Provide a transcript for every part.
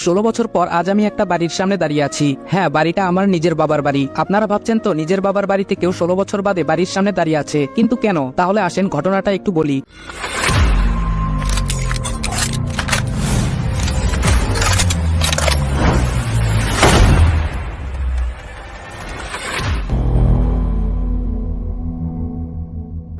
16 বছর পর আজ আমি একটা বাড়ির সামনে দাঁড়িয়ে আছি। হ্যাঁ, বাড়িটা আমার নিজের বাবার বাড়ি। আপনারা ভাবছেন তো নিজের বাবার বাড়িতে কেউ 16 বছর বাদে বাড়ির সামনে দাঁড়িয়ে আছে, কিন্তু কেন? তাহলে আসেন ঘটনাটা একটু বলি।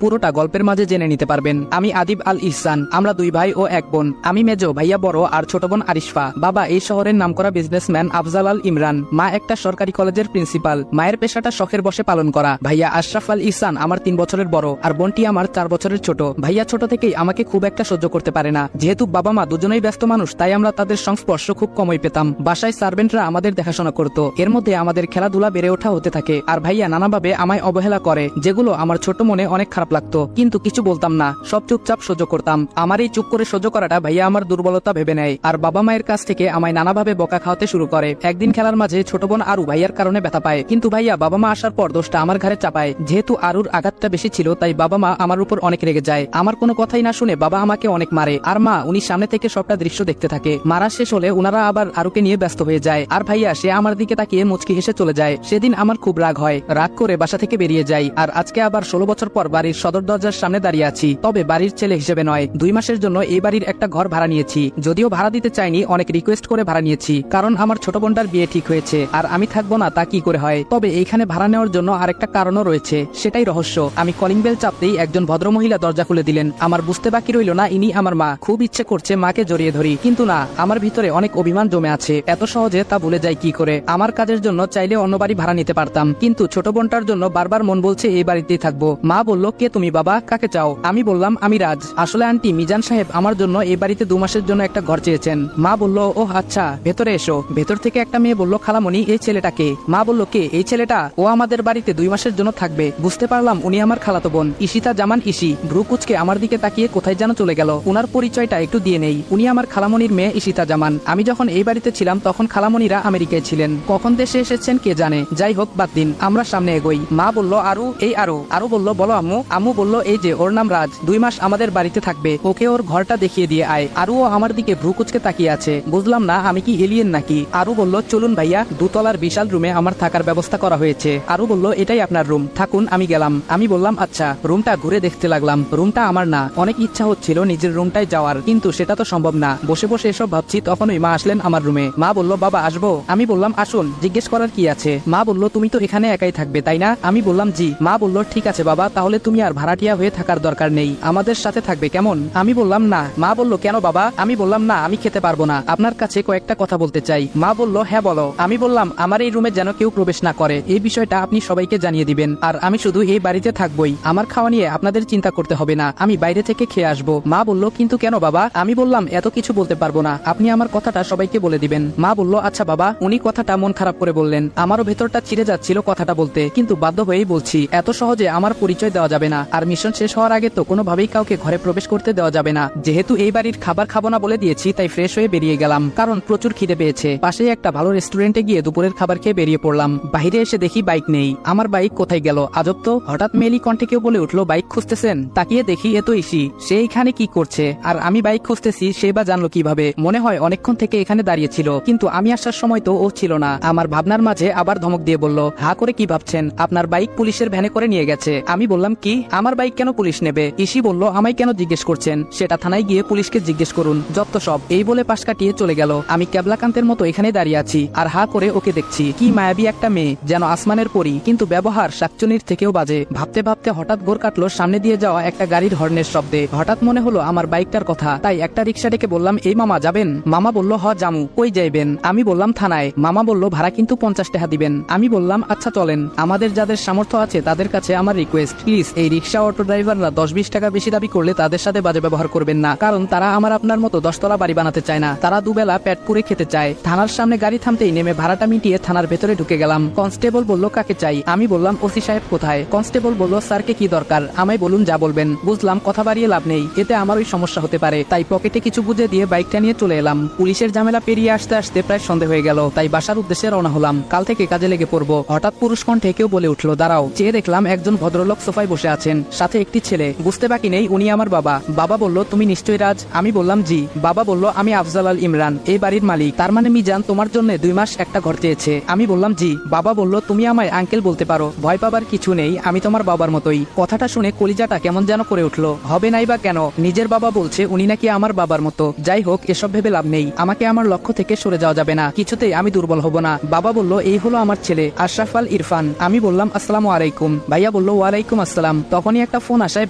পুরোটা গল্পের মাঝে জেনে নিতে পারবেন। আমি আদিব আল ইহসান, আমরা 2 ভাই ও 1 বোন। আমি মেজো, ভাইয়া বড় আর ছোট বোন আরিশফা। বাবা এই শহরের নামকরা বিজনেসম্যান আফজাল আল ইমরান। মা একটা সরকারি কলেজের প্রিন্সিপাল। মায়ের পেশাটা শখের বসে পালন করা। ভাইয়া আশরাফ আল ইহসান আমার 3 বছরের বড় আর বোনটি আমার 4 বছরের ছোট। ভাইয়া ছোট থেকেই আমাকে খুব একটা সহ্য করতে পারে না। যেহেতু বাবা মা দুজনেই ব্যস্ত মানুষ, তাই আমরা তাদের সংস্পর্শ খুব কমই পেতাম। বাসায় সার্ভেন্টরা আমাদের দেখাশোনা করত। এর মধ্যে আমাদের খেলাধুলা বেড়ে ওঠা হতে থাকে। আর ভাইয়া নানাভাবে আমায় অবহেলা করে, যেগুলো আমার ছোট মনে অনেক খারাপ লাগতো, কিন্তু কিছু বলতাম না, সব চুপচাপ সহ্য করতাম। আমার এই চুপ করে সহ্য করাটা ভাইয়া আমার দুর্বলতা ভেবে নেয় আর বাবা মায়ের কাছ থেকে আমায় নানাভাবে বকা খাওয়াতে শুরু করে। একদিন খেলার মাঝে ছোট বোন আরু ভাইয়ার কারণে ব্যথা পায়, কিন্তু ভাইয়া বাবা মা আসার পর দোষটা আমার ঘাড়ে চাপায়। যেহেতু আরুর আঘাতটা বেশি ছিল, তাই বাবা মা আমার উপর অনেক রেগে যায়। আমার কোনো কথাই না শুনে বাবা আমাকে অনেক মারে, আর মা উনি সামনে থেকে সবটা দৃশ্য দেখতে থাকে। মারা শেষ হলে উনারা আবার আরুকে নিয়ে ব্যস্ত হয়ে যায়, আর ভাইয়া সে আমার দিকে তাকিয়ে মুচকি হেসে চলে যায়। সেদিন আমার খুব রাগ হয়, রাগ করে বাসা থেকে বেরিয়ে যাই। আর আজকে আবার 16 বছর পর বাড়ির সদর দরজার সামনে দাঁড়িয়ে আছি, তবে বাড়ির ছেলে হিসেবে নয়। 2 মাসের জন্য এই বাড়ির একটা ঘর ভাড়া নিয়েছি। যদিও ভাড়া দিতে চাইনি, অনেক রিকোয়েস্ট করে ভাড়া নিয়েছি, কারণ আমার ছোট বোনটার বিয়ে ঠিক হয়েছে আর আমি থাকবো না তা কি করে হয়। তবে এইখানে ভাড়া নেওয়ার জন্য আরেকটা কারণও রয়েছে, সেটাই রহস্য। আমি কলিং বেল চাপতেই একজন ভদ্রমহিলা দরজা খুলে দিলেন। আমার বুঝতে বাকি রইল না ইনি আমার মা। খুব ইচ্ছে করছে মাকে জড়িয়ে ধরি, কিন্তু না, আমার ভিতরে অনেক অভিমান জমে আছে। এত সহজে তা ভুলে যাই কি করে? আমার কাজের জন্য চাইলে অন্য বাড়ি ভাড়া নিতে পারতাম, কিন্তু ছোট বোনটার জন্য বারবার মন বলছে এই বাড়িতেই থাকবো। মা বলল, কে তুমি বাবা, কাকে চাও? আমি বললাম, আমি রাজ। আসলে আন্টি, মিজান সাহেব আমার জন্য এই বাড়িতে 2 মাসের জন্য একটা ঘর চেয়েছেন। মা বলল, ও আচ্ছা, ভেতরে এসো। ভেতর থেকে একটা মেয়ে বলল, খালামণি এই ছেলেটাকে? মা বলল, কে এই ছেলেটা? ও আমাদের বাড়িতে 2 মাসের জন্য থাকবে। বুঝতে পারলাম উনি আমার খালাতো বোন, ইশিতা জামান ইশি। ভ্রু কুচকে আমার দিকে তাকিয়ে কোথায় যেন চলে গেল। উনার পরিচয়টা একটু দিয়ে নেই, উনি আমার খালামণির মেয়ে ইশিতা জামান। আমি যখন এই বাড়িতে ছিলাম তখন খালামণিরা আমেরিকায় ছিলেন, কখন দেশে এসেছেন কে জানে। যাই হোক, বাদ দিন, আমরা সামনে এগোই। মা বলল, আরু এই আরু। আরু বলল, বলো আম্মু। আম্মু বলল, এই যে ওর নাম রাজ, 2 মাস আমাদের বাড়িতে থাকবে, ওকে ওর ঘরটা দেখিয়ে দিয়ে আয়। আরুও আমার দিকে ভ্রু কুচকে তাকিয়ে আছে। বুঝলাম না আমি কি এলিয়েন নাকি। আরু বলল, চলুন ভাইয়া, 2 তলার বিশাল রুমে আমার থাকার ব্যবস্থা করা হয়েছে। আরু বলল, এটাই আপনার রুম, থাকুন। আমি গেলাম। আমি বললাম, আচ্ছা। রুমটা ঘুরে দেখতে লাগলাম। রুমটা আমার না। অনেক ইচ্ছা হচ্ছিল নিজের রুমটায় যাওয়ার, কিন্তু সেটা তো সম্ভব না। বসে বসে এসব ভাবছি, তখনই মা আসলেন আমার রুমে। মা বলল, বাবা আসবো? আমি বললাম, আসুন, জিজ্ঞেস করার কি আছে? মা বলল, তুমি তো এখানে একাই থাকবে তাই না? আমি বললাম, জি। মা বলল, ঠিক আছে বাবা, তাহলে তুমি আর ভাড়াটিয়া হয়ে থাকার দরকার নেই, আমাদের সাথে থাকবে, কেমন? আমি বললাম, না। মা বলল, কেন বাবা? আমি বললাম, না, আমি খেতে পারবো না, আপনার কাছে কয়েকটা কথা বলতে চাই। মা বলল, হ্যাঁ বলো। আমি বললাম, আমার এই রুমে যেন কেউ প্রবেশ না করে, এই বিষয়টা আপনি সবাইকে জানিয়ে দিবেন। আর আমি শুধু এই বাড়িতে থাকবই, আমার খাওয়া নিয়ে আপনাদের চিন্তা করতে হবে না, আমি বাইরে থেকে খেয়ে আসবো। মা বলল, কিন্তু কেন বাবা? আমি বললাম, এত কিছু বলতে পারবো না, আপনি আমার কথাটা সবাইকে বলে দিবেন। মা বলল, আচ্ছা বাবা। উনি কথাটা মন খারাপ করে বললেন। আমারও ভেতরটা ছিঁড়ে যাচ্ছিল কথাটা বলতে, কিন্তু বাধ্য হয়েই বলছি। এত সহজে আমার পরিচয় দেওয়া যাবে না, আর মিশন শেষ হওয়ার আগে তো কোনোভাবেই কাউকে ঘরে প্রবেশ করতে দেওয়া যাবে না। যেহেতু এই বাড়ির খাবার খাবো না বলে দিয়েছি, তাই ফ্রেশ হয়ে বেরিয়ে গেলাম, কারণ প্রচুর খিদে পেয়েছে। পাশেই একটা ভালো রেস্টুরেন্টে গিয়ে দুপুরের খাবার খেয়ে বেরিয়ে পড়লাম। বাইরে এসে দেখি বাইক নেই। আমার বাইক কোথায় গেল? আজব তো। হঠাৎ মেলি কণ্ঠে কেউ বলে উঠলো, বাইক খুঁজতেছেন? তাকিয়ে দেখি এ তো ইসি। সে এখানে কি করছে? আর আমি বাইক খুঁজতেছি, সে বা জানলো কিভাবে? মনে হয় অনেকক্ষণ থেকে এখানে দাঁড়িয়েছিল, কিন্তু আমি আসার সময় তো ও ছিল না। আমার ভাবনার মাঝে আবার ধমক দিয়ে বলল, হা করে কি ভাবছেন? আপনার বাইক পুলিশের ভ্যানে করে নিয়ে গেছে। আমি বললাম, কি? আমার বাইক কেন পুলিশ নেবে? ইসি বলল, আমায় কেন জিজ্ঞেস করছেন? সেটা থানায় গিয়ে পুলিশকে জিজ্ঞেস করুন, যত সব। এই বলে পাশ কাটিয়ে চলে গেল। আমি ক্যাবলাকান্তের মতো এখানে দাঁড়িয়ে আছি আর হা করে ওকে দেখছি। কি মায়াবী একটা মেয়ে, যেন আসমানের পরী, কিন্তু ব্যবহার শাকচুনির থেকেও বাজে। ভাবতে ভাবতে হঠাৎ গোর কাটলো সামনে দিয়ে যাওয়া একটা গাড়ির হর্নের শব্দে। হঠাৎ মনে হলো আমার বাইকটার কথা, তাই একটা রিক্সা ডেকে বললাম, এই মামা যাবেন? মামা বলল, হ জামু। কই যাইবেন? আমি বললাম, থানায়। মামা বলল, ভাড়া কিন্তু 50 টাকা দিবেন। আমি বললাম, আচ্ছা চলেন। আমাদের যাদের সামর্থ্য আছে তাদের কাছে আমার রিকোয়েস্ট, প্লিজ এই রিক্সা অটো ড্রাইভাররা 10-20 টাকা বেশি দাবি করলে তাদের সাথে বাজে ব্যবহার করবেন না, কারণ তারা আমার আপনার মতো 10 তলা বাড়ি বানাতে চায় না, তারা দুবেলা পেট পুরে খেতে চায়। থানার সামনে গাড়ি থামতেই নেমে ভাড়াটা মিটিয়ে থানার ভেতরে ঢুকে গেলাম। কনস্টেবল বলল, কাকে চাই? আমি বললাম, ওসি সাহেব কোথায়? কনস্টেবল বলল, স্যারকে কি দরকার? আমায় বলুন, যা বলবেন। বুঝলাম কথা বাড়িয়ে লাভ নেই, এতে আমার ওই সমস্যা হতে পারে, তাই পকেটে কিছু গুজে দিয়ে বাইকটা নিয়ে চলে এলাম। পুলিশের ঝামেলা পেরিয়ে আসতে আসতে প্রায় সন্ধ্যা হয়ে গেল, তাই বাসার উদ্দেশ্যে রওনা হলাম। কাল থেকে কাজে লেগে পড়বো। হঠাৎ পুরুষ কণ্ঠে কেউ বলে উঠলো, দাঁড়াও। চেয়ে দেখলাম একজন ভদ্রলোক সোফায় বসে আছে। আছেন, সাথে একটি ছেলে। বুঝতে বাকি নেই উনি আমার বাবা। বাবা বলল, তুমি নিশ্চয়ই রাজ? আমি বললাম জি। বাবা বলল, আমি আফজাল আল ইমরান, এই বাড়ির মালিক। তার মানে মিজান তোমার জন্য 2 মাস একটা ঘর চেয়েছে? আমি বললাম জি। বাবা বলল, তুমি আমায় আঙ্কেল বলতে পারো, ভয় পাবার কিছু নেই, আমি তোমার বাবার মতোই। কথাটা শুনে কলিজাটা কেমন যেন করে উঠলো। হবে নাই বা কেন, নিজের বাবা বলছে উনি নাকি আমার বাবার মতো। যাই হোক, এসব ভেবে লাভ নেই, আমাকে আমার লক্ষ্য থেকে সরে যাওয়া যাবে না, কিছুতেই আমি দুর্বল হব না। বাবা বলল, এই হলো আমার ছেলে আশরাফ আল ইরফান। আমি বললাম, আসসালামু আলাইকুম। ভাইয়া বলল, ওয়ালাইকুম আসসালাম। তখনই একটা ফোন আসায়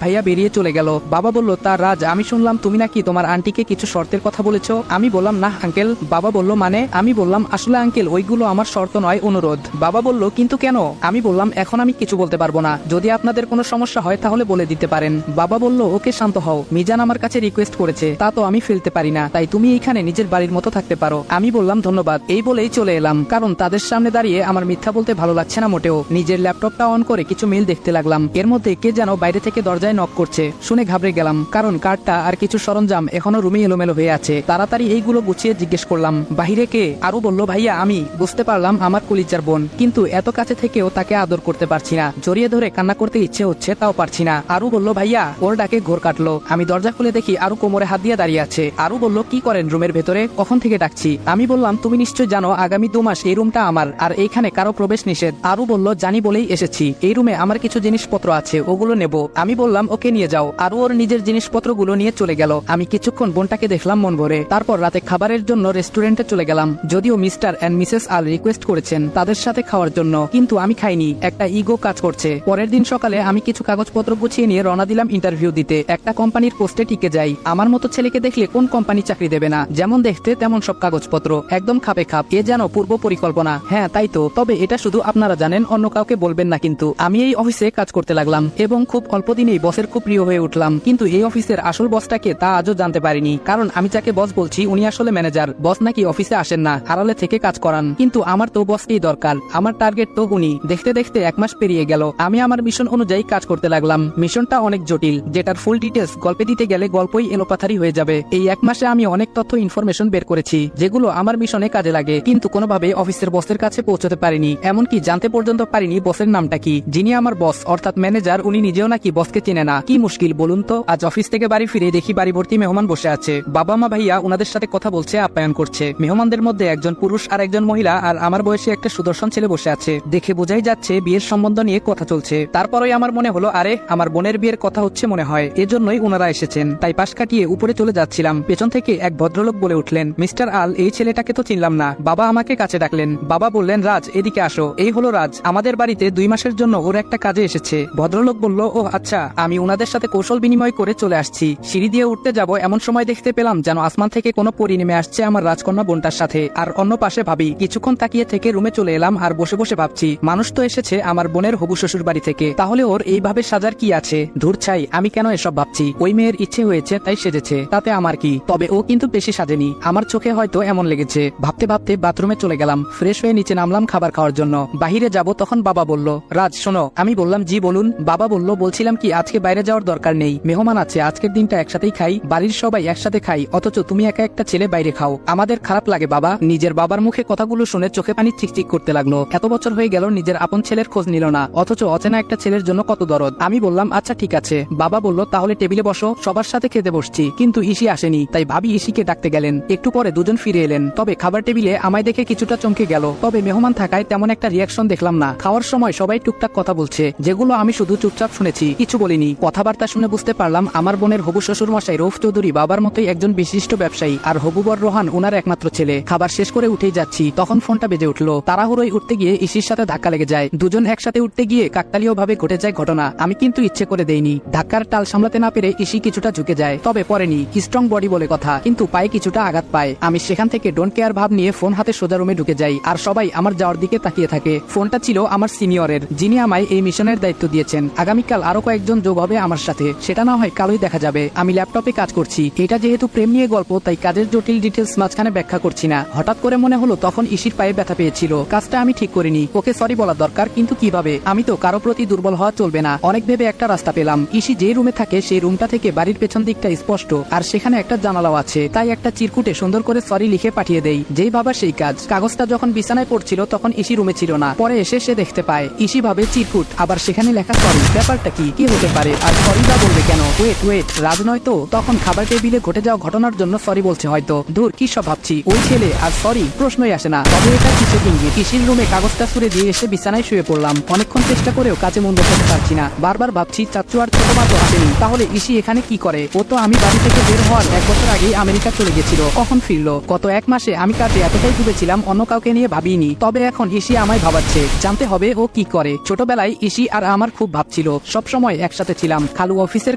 ভাইয়া বেরিয়ে চলে গেল। বাবা বলল, তার রাজ, আমি শুনলাম তুমি নাকি তোমার আন্টিকে কিছু শর্তের কথা বলেছো। আমি বললাম, না আঙ্কেল। বাবা বলল, মানে? আমি বললাম, আসলে আঙ্কেল ওইগুলো আমার শর্ত নয়, অনুরোধ। বাবা বলল, কিন্তু কেন? আমি বললাম, এখন আমি কিছু বলতে পারবো না, যদি আপনাদের কোনো সমস্যা হয় তাহলে বলে দিতে পারেন। বাবা বলল, ওকে শান্ত হও, মিজান আমার কাছে রিকোয়েস্ট করেছে, তা তো আমি ফেলতে পারি না, তাই তুমি এইখানে নিজের বাড়ির মতো থাকতে পারো। আমি বললাম, ধন্যবাদ, এই বলেই চলে এলাম, কারণ তাদের সামনে দাঁড়িয়ে আমার মিথ্যা বলতে ভালো লাগছে না মোটেও। নিজের ল্যাপটপটা অন করে কিছু মেইল দেখতে লাগলাম। এর মধ্যে কে যেন বাইরে থেকে দরজায় নক করছে, শুনে ঘাবড়ে গেলাম, কারণ কার্ডটা আর কিছু সরঞ্জাম এখনো রুমে এলোমেলো হয়ে আছে। তাড়াতাড়ি এইগুলো গুছিয়ে জিজ্ঞেস করলাম, বাহিরে কে? আরো বলল, ভাইয়া আমি। বুঝতে পারলাম আমার কলিজার বোন, কিন্তু এত কাছে থেকেও তাকে আদর করতে পারছি না, জড়িয়ে ধরে কান্না করতে ইচ্ছে হচ্ছে, তাও পারছি না। আরু বলল, ভাইয়া। ওর ডাকে ঘোর কাটলো। আমি দরজা খুলে দেখি আরু কোমরে হাত দিয়ে দাঁড়িয়ে আছে। আরু বলল, কি করেন রুমের ভেতরে? কখন থেকে ডাকছি? আমি বললাম, তুমি নিশ্চয় জানো আগামী 2 মাস এই রুমটা আমার, আর এইখানে কারো প্রবেশ নিষেধ। আরু বলল, জানি বলেই এসেছি, এই রুমে আমার কিছু জিনিসপত্র আছে, ওগুলো নেব। আমি বললাম, ওকে নিয়ে যাও। আরু ওর নিজের জিনিসপত্রগুলো নিয়ে চলে গেল। আমি কিছুক্ষণ বোনটাকে দেখলাম মন ভরে। তারপর রাতে খাবারের জন্য রেস্টুরেন্টে চলে গেলাম, যদিও মিস্টার এন্ড মিসেস আল রিকোয়েস্ট করেছেন তাদের সাথে খাওয়ার জন্য, কিন্তু আমি খাইনি, একটা ইগো কাজ করছে। পরের দিন সকালে আমি কিছু কাগজপত্র গুছিয়ে নিয়ে রওনা দিলাম ইন্টারভিউ দিতে। একটা কোম্পানির পোস্টে টিকে যাই। আমার মতো ছেলেকে দেখলে কোন কোম্পানি চাকরি দেবে না? যেমন দেখতে তেমন সব কাগজপত্র, একদম খাপে খাপ, এ যেন পূর্ব পরিকল্পনা। হ্যাঁ তাই তো, তবে এটা শুধু আপনারা জানেন, অন্য কাউকে বলবেন না। কিন্তু আমি এই অফিসে কাজ করতে লাগলাম এবং খুব অল্প দিনেই বসের খুব প্রিয় হয়ে উঠলাম। কিন্তু এই অফিসের আসল বসটাকে তা আজও জানতে পারিনি, কারণ আমি যাকে বস বলছি উনি আসলে ম্যানেজার। বস নাকি অফিসে আসেন না, আড়ালে থেকে কাজ করান। কিন্তু আমার তো বসকেই দরকার, আমার টার্গেট তো উনি। দেখতে দেখতে 1 মাস পেরিয়ে গেল। আমি আমার মিশন অনুযায়ী কাজ করতে লাগলাম। মিশনটা অনেক জটিল, যেটার ফুল ডিটেলস গল্পে দিতে গেলে গল্পই এলোপাথারি হয়ে যাবে। এই 1 মাসে আমি অনেক তথ্য ইনফরমেশন বের করেছি, যেগুলো আমার মিশনে কাজে লাগে, কিন্তু কোনোভাবে অফিসের বসের কাছে পৌঁছতে পারিনি। এমনকি জানতে পর্যন্ত পারিনি বসের নামটা কি। যিনি আমার বস অর্থাৎ ম্যানেজার, উনি নিজেও নাকি বসকে চেনে না। কি মুশকিল বলুন তো। আজ অফিস থেকে বাড়ি ফিরে দেখি বাড়ি ভর্তি মেহমান বসে আছে। বাবা মা ভাইয়া ওনাদের সাথে কথা বলছে, আপ্যায়ন করছে। মেহমানদের মধ্যে একজন পুরুষ আর একজন মহিলা, আর আমার বয়সী একটা সুদর্শন ছেলে বসে আছে। দেখে বোঝাই যাচ্ছে বিয়ের সম্বন্ধ নিয়ে কথা চলছে। তারপরেই আমার মনে হলো, আরে আমার বোনের বিয়ের কথা হচ্ছে মনে হয়, এজন্যই ওনারা এসেছেন। তাই পাশ কাটিয়ে উপরে চলে যাচ্ছিলাম, পেছন থেকে এক ভদ্রলোক বলে উঠলেন, মিস্টার আল, এই ছেলেটাকে তো চিনলাম না। বাবা আমাকে কাছে ডাকলেন। বাবা বললেন, রাজ এদিকে আসো। এই হলো রাজ, আমাদের বাড়িতে 2 মাসের জন্য ওর একটা কাজে এসেছে। ভদ্রলোক বলল, ও আচ্ছা। আমি ওনাদের সাথে কৌশল বিনিময় করে চলে আসছি। সিঁড়ি দিয়ে উঠতে যাব এমন সময় দেখতে পেলাম যেন আসমান থেকে কোনো পরী নেমে আসছে আমার রাজকন্যা বোনটার সাথে, আর অন্য পাশে ভাবি। কিছুক্ষণ তাকিয়ে থেকে রুমে চলে এলাম, আর বসে বসে ভাবছি, মানুষ তো এসেছে আমার বোনের হবু শ্বশুর বাড়ি থেকে, তাহলে ওর এইভাবে সাজার কি আছে? ধুর ছাই, আমি কেন এসব ভাবছি? ওই মেয়ের ইচ্ছে হয়েছে তাই সেজেছে, তাতে আমার কি? তবে ও কিন্তু বেশি সাজেনি, আমার চোখে হয়তো এমন লেগেছে। ভাবতে ভাবতে বাথরুমে চলে গেলাম, ফ্রেশ হয়ে নিচে নামলাম খাবার খাওয়ার জন্য। বাহিরে যাব তখন বাবা বলল, রাজ শোনো। আমি বললাম, জি বলুন। বাবা বলল, বলছিলাম কি, আজকে বাইরে যাওয়ার দরকার নেই, মেহমান আছে, আজকের দিনটা একসাথেই খাই, বাড়ির সবাই একসাথে খাই, অথচ তুমি একা একটা ছেলে বাইরে খাও, আমাদের খারাপ লাগে বাবা। নিজের বাবার মুখে কথাগুলো শুনে চোখে পানি চিকচিক করতে লাগলো। এত বছর হয়ে গেল নিজের আপন ছেলের খোঁজ নিল না, অথচ অচেনা একটা ছেলের জন্য কত দরদ। আমি বললাম, আচ্ছা ঠিক আছে। বাবা বলল, তাহলে টেবিলে বসো, সবার সাথে খেতে বসছি। কিন্তু ইসি আসেনি, তাই ভাবি ইসিকে ডাকতে গেলেন। একটু পরে দুজন ফিরে এলেন, তবে খাবার টেবিলে আমায় দেখে কিছুটা চমকে গেল। তবে মেহমান থাকায় তেমন একটা রিয়াকশন দেখলাম না। খাওয়ার সময় সবাই টুকটাক কথা বলছে, যেগুলো আমি শুধু চুপচাপ শুনেছি, কিছু বলিনি। কথাবার্তা শুনে বুঝতে পারলাম আমার বোনের হবু শ্বশুর মশাই রৌফ চৌধুরী বাবার মতোই একজন বিশিষ্ট ব্যবসায়ী, আর হবুবর রোহান ওনার একমাত্র ছেলে। খাবার শেষ করে উঠেই যাচ্ছি, তখন ফোনটা বেজে উঠলো। তাড়াহুড়োই উঠতে গিয়ে ইসির সাথে ধাক্কা লেগে যায়। দুজন একসাথে উঠতে গিয়ে কাকতালীয় ভাবে ঘটে যায় ঘটনা। আমি কিন্তু ইচ্ছে করে দেইনি। ধাক্কার টাল সামলাতে না পেরে ইসি কিছুটা ঝুঁকে যায়, তবে পরেনি, স্ট্রং বডি বলে কথা, কিন্তু পায়ে কিছুটা আঘাত পায়। আমি সেখান থেকে ডোন্ট কেয়ার ভাব নিয়ে ফোন হাতে সোজা রুমে ঢুকে যাই, আর সবাই আমার যাওয়ার দিকে তাকিয়ে থাকে। ফোনটা ছিল আমার সিনিয়রের, যিনি আমায় এই মিশনের দায়িত্ব দিয়েছেন। আগামীকাল আরো কয়েকজন যোগ হবে আমার সাথে, সেটা না হয় কালই দেখা যাবে। আমি ল্যাপটপে কাজ করছি, এটা যেহেতু প্রেম নিয়ে গল্প, তাই কাজের জটিল ডিটেলস মাঝখানে ব্যাখ্যা করছি না। হঠাৎ করে মনে হলো তখন ইসির পায়ে ব্যথা পেয়েছিল, কাজটা আমি ঠিক করিনি, ওকে সরি বলা দরকার, কিন্তু কিভাবে? আমি তো কারো প্রতি দুর্বল হওয়া চলবে না। অনেক ভেবে একটা রাস্তা পেলাম। ইসি যে রুমে থাকে সেই রুমটা থেকে বাড়ির পেছন দিকটা স্পষ্ট, আর সেখানে একটা জানালাও আছে, তাই একটা চিরকুটে সুন্দর করে সরি লিখে পাঠিয়ে দেই। যেই ভাবা সেই কাজ। কাগজটা যখন বিছানায় পড়ছিল তখন ইসি রুমে ছিল না, পরে এসে সে দেখতে পায়। ইসি ভাবে চিরকুট, আবার সেখানে লেখা সরি। ব্যাপারটা কি হতে পারে আর সরি বা বলবে কেন? ওয়েট রাজ নয় তো? তখন খাবার টেবিলে ঘটে যাওয়া ঘটনার জন্য সরি বলছে হয়তো। দূর কি সব ভাবছি, ওই ছেলে আর সরি প্রশ্নই আসে না। তবে এটা কিসের ইঙ্গিত? ইসির রুমে কাগজটা ছুড়ে দিয়ে এসে বিছানায় শুয়ে পড়লাম। অনেকক্ষণ চেষ্টা করেও কাজে মন বসাতে পারছি না। বারবার ভাবছি চাচ্চু আর ছোট মা তো আসেনি, তাহলে ইসি এখানে কি করে? ও তো আমি বাড়ি থেকে বের হওয়ার 1 বছর আগেই আমেরিকা চলে গেছিল, কখন ফিরলো? গত 1 মাসে আমি কাজে এতটাই ডুবেছিলাম অন্য কাউকে নিয়ে ভাবিনি। তবে এখন ইসি আমায় ভাবাচ্ছে, জানতে হবে ও কি করে। ছোটবেলায় ইসি আর আমার খুব ভাবছিল, সব সময় একসাথে ছিলাম। খালু অফিসের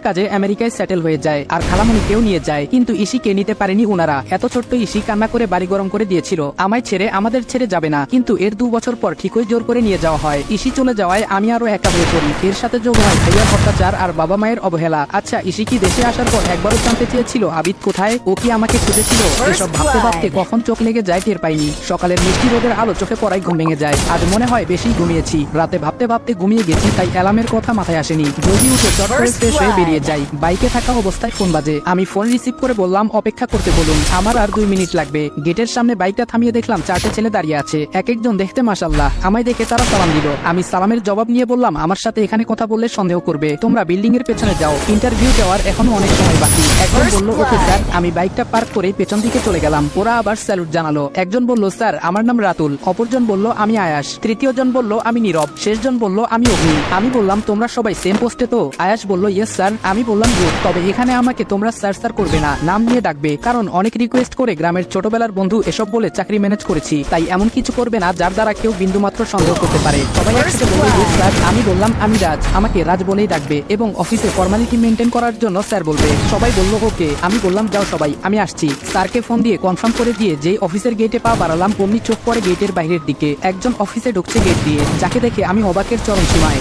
কাজে আমেরিকায় সেটেল হয়ে যায় আর খালামণিকেও নিয়ে যায়, কিন্তু ইসিকে নিতে পারেনি উনারা। এত ছোট্ট ইসি কান্না করে বাড়ি গরম করে দিয়েছিল, আমায় ছেড়ে আমাদের ছেড়ে যাবে না। কিন্তু এর 2 বছর পর ঠিকই জোর করে নিয়ে যাওয়া হয়। ইসি চলে যাওয়ায় আমি আরো একা হয়ে পড়ি। এর সাথে যোগ হয় ভাইয়ার অত্যাচার আর বাবা মায়ের অবহেলা। আচ্ছা, ইসি কি দেশে আসার পর একবারও জানতে চেয়েছিল আবিদ কোথায়? ও কি আমাকে খুঁজেছিল? এসব ভাবতে ভাবতে কখন চোখ লেগে যায় টের পাইনি। সকালের মিষ্টি রোদের আলো চোখে পড়াই ঘুম ভেঙে যায়। আজ মনে হয় বেশি ঘুমিয়েছি। রাতে ভাবতে ভাবতে ঘুমিয়ে গেছি, তাই অ্যালার্মের কথা মাথায় আসেনি। জলদি উঠে চট করে ফ্রেশ হয়ে বেরিয়ে যাই। বাইকে থাকা অবস্থায় ফোন বাজে। আমি ফোন রিসিভ করে বললাম অপেক্ষা করতে বলুন, আমার আর 2 মিনিট লাগবে। গেটের সামনে বাইকটা থামিয়ে দেখলাম 4টে ছেলে দাঁড়িয়ে আছে। এক একজন দেখতে মাশাআল্লাহ। আমায় দেখে তারা সালাম দিল। আমি সালামের জবাব নিয়ে বললাম আমার সাথে এখানে কথা বললে সন্দেহ করবে, তোমরা বিল্ডিং এর পেছনে যাও, ইন্টারভিউ দেওয়ার এখনো অনেক সময় বাকি। একজন বলল ওকে স্যার। আমি বাইকটা পার্ক করে পেছন দিকে চলে গেলাম। ওরা আবার স্যালুট জানালো। একজন বলল স্যার আমার নাম রাতুল, অপরজন বলল আমি আয়াস, তৃতীয় জন বলল আমি নীরব, শেষজন বলল আমি অগ্নি। আমি বললাম তোমরা সবাই সেম পোস্টে তো? আয়াস বলল ইয়েস স্যার। আমি বললাম গুড, তবে এখানে আমাকে তোমরা স্যার স্যার করবে না, নাম নিয়ে ডাকবে, কারণ অনেক রিকোয়েস্ট করে গ্রামের ছোটবেলার বন্ধু এসব বলে চাকরি ম্যানেজ করেছি। তাই এমন কিছু করবে না যার দ্বারা কেউ বিন্দুমাত্র সন্দেহ করতে পারে। সবাই একসাথে বলল ইয়েস স্যার। আমি বললাম আমি রাজ, আমাকে রাজ বলেই ডাকবে এবং অফিসে ফর্মালিটি মেনটেন করার জন্য স্যার বলবে। সবাই বলল ওকে। আমি বললাম যাও সবাই, আমি আসছি। স্যারকে ফোন দিয়ে কনফার্ম করে দিয়ে যেই অফিসের গেটে পা বাড়ালাম অমনি চোখ পড়ে গেটের বাইরের দিকে। একজন অফিসে ঢুকছে গেট দিয়ে, যাকে দেখে আমি অবাকের চরম সীমায়।